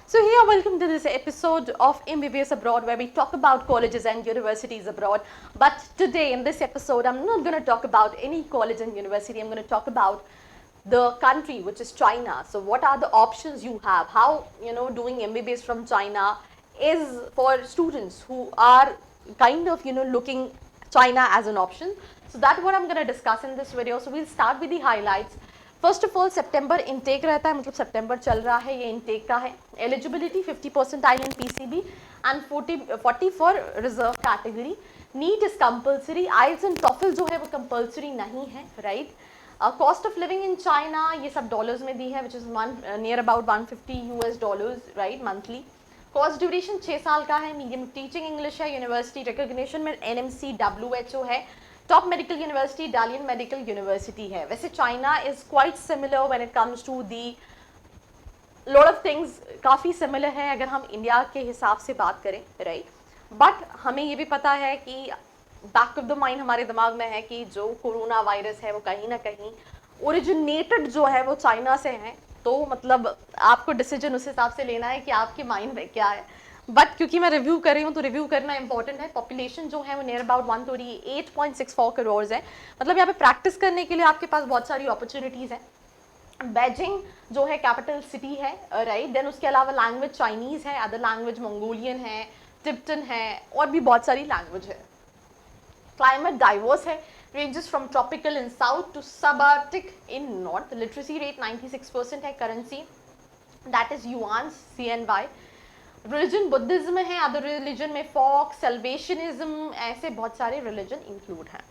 So here, welcome to this episode of MBBS Abroad, where we talk about colleges and universities abroad. But today in this episode, I'm not going to talk about any college and university. I'm going to talk about the country, which is China. So what are the options you have? How, doing MBBS from China is for students who are kind of, looking China as an option. So that's what I'm going to discuss in this video. So we'll start with the highlights. First of all September intake रहता है, मतलब सितंबर चल रहा है, ये intake का है. Eligibility 50% in PCB and 40 for reserve category. NEET is compulsory. IELTS and TOEFL जो है वो कंपल्सरी नहीं है, right. Cost of living in China, ये सब डॉलर्स में दी है, which is near about $150, right, monthly. Course duration 6 साल का है. मीडियम टीचिंग इंग्लिश है. यूनिवर्सिटी रिकॉग्निशन में NMC WHO है. Top medical university Dalian medical university है. वैसे China is quite similar when it comes to the lot of things, काफ़ी similar है अगर हम इंडिया के हिसाब से बात करें, राइट. बट हमें ये भी पता है कि बैक ऑफ द माइंड हमारे दिमाग में है कि जो कोरोना वायरस है वो कहीं ना कहीं ओरिजिनेटेड जो है वो चाइना से है. तो मतलब आपको डिसीजन उस हिसाब से लेना है कि आपके माइंड में क्या है. बट क्योंकि मैं रिव्यू कर रही हूँ तो रिव्यू करना इंपॉर्टेंट है. पॉपुलेशन जो है वो नियर अबाउट 138.64 करोड़ है. मतलब यहाँ पे प्रैक्टिस करने के लिए आपके पास बहुत सारी अपॉर्चुनिटीज़ हैं. बेजिंग जो है कैपिटल सिटी है, राइट. देन उसके अलावा लैंग्वेज चाइनीज़ है, अदर लैंग्वेज मंगोलियन है, टिप्टन है, और भी बहुत सारी लैंग्वेज है. क्लाइमेट डाइवर्स है. Ranges from tropical in south to subarctic in north. Literacy rate 96% है. Currency that is yuan CNY. Religion Buddhism है. अदर रिलीजन में फॉक, सेल्वेशनिज्म, ऐसे बहुत सारे रिलीजन इंक्लूड हैं,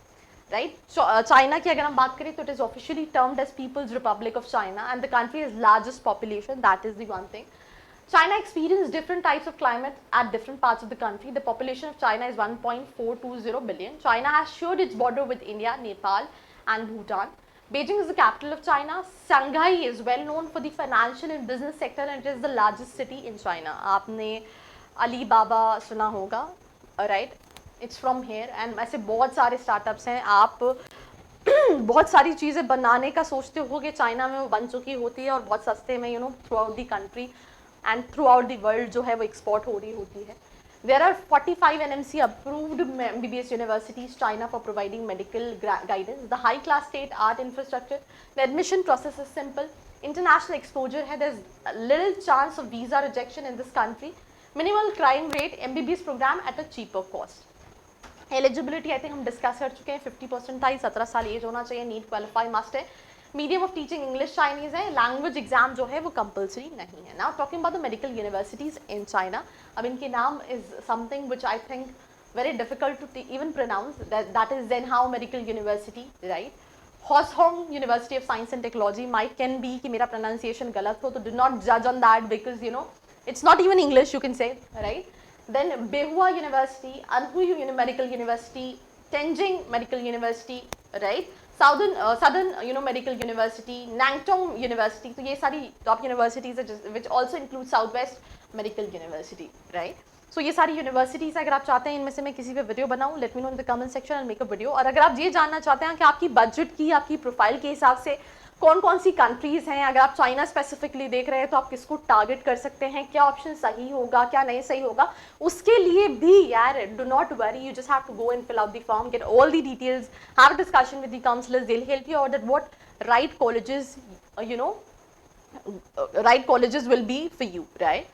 राइट. चाइना की अगर हम बात करें तो it is officially termed as peoples republic of China and the country is largest population. That is the one thing. China experiences different types of climate at different parts of the country. The population of China is 1.420 billion. China has shared its border with India, Nepal, and Bhutan. Beijing is the capital of China. Shanghai is well known for the financial and business sector, and it is the largest city in China. आपने Alibaba सुना होगा, right? It's from here. And ऐसे बहुत सारे startups हैं. आप बहुत सारी चीज़ें बनाने का सोचते हो कि चाइना में वो बन चुकी होती है और बहुत सस्ते में through out the country and through out the world जो है वो एक्सपोर्ट हो रही होती है. There are 45 NMC approved MBBS universities China for providing medical guidance. The high class state art infrastructure. The admission process is simple. International exposure है. There's little chance of visa rejection in this country. Minimal crime rate. MBBS program at a cheaper cost. Eligibility I think हम discuss कर चुके हैं. 50% 17 साल age होना चाहिए. NEET qualify must है. Medium of teaching English Chinese है. Language exam जो है वो कंपल्सरी नहीं है. Now talking about the medical universities in China. अब इनके नाम is something which I think very difficult to even pronounce. That is Zhenhao medical university, right. Huazhong university of science and technology. Might can be कि मेरा pronunciation गलत हो, तो do not जज on that because it's not even English, you can say, right. Then Beihua University, Anhui Medical University, Tianjin Medical University, right? Southern Medical University, Nantong University. तो ये सारी top universities है, which also include Southwest Medical University, right? So ये सारी universities अगर आप चाहते हैं इनमें से मैं किसी पे वीडियो बनाऊँ, let me know in the comment section and make a video. और अगर आप ये जानना चाहते हैं कि आपकी बजट की, आपकी प्रोफाइल के हिसाब से कौन कौन सी कंट्रीज़ हैं, अगर आप चाइना स्पेसिफिकली देख रहे हैं तो आप किसको टारगेट कर सकते हैं, क्या ऑप्शन सही होगा, क्या नहीं सही होगा, उसके लिए भी यार do not worry. You just have to go and fill out the form, get all the details, have a discussion with the counsellors. They will help you out that what right colleges will be for you, right.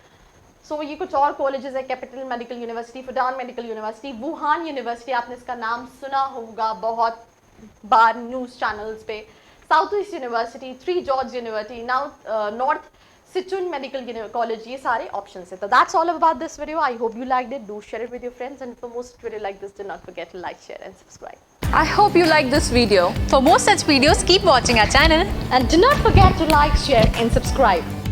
So ये कुछ और colleges है. Capital medical university, Fudan medical university, Wuhan university, आपने इसका नाम सुना होगा बहुत बार न्यूज़ चैनल्स पे. Southeast University, Three George University, now North Sichuan Medical College, ये सारे options है. So that's all about this video. I hope you liked it. Do share it with your friends, and for most video like this, do not forget to like, share and subscribe. I hope you like this video. For more such videos, keep watching our channel. And do not forget to like, share and subscribe.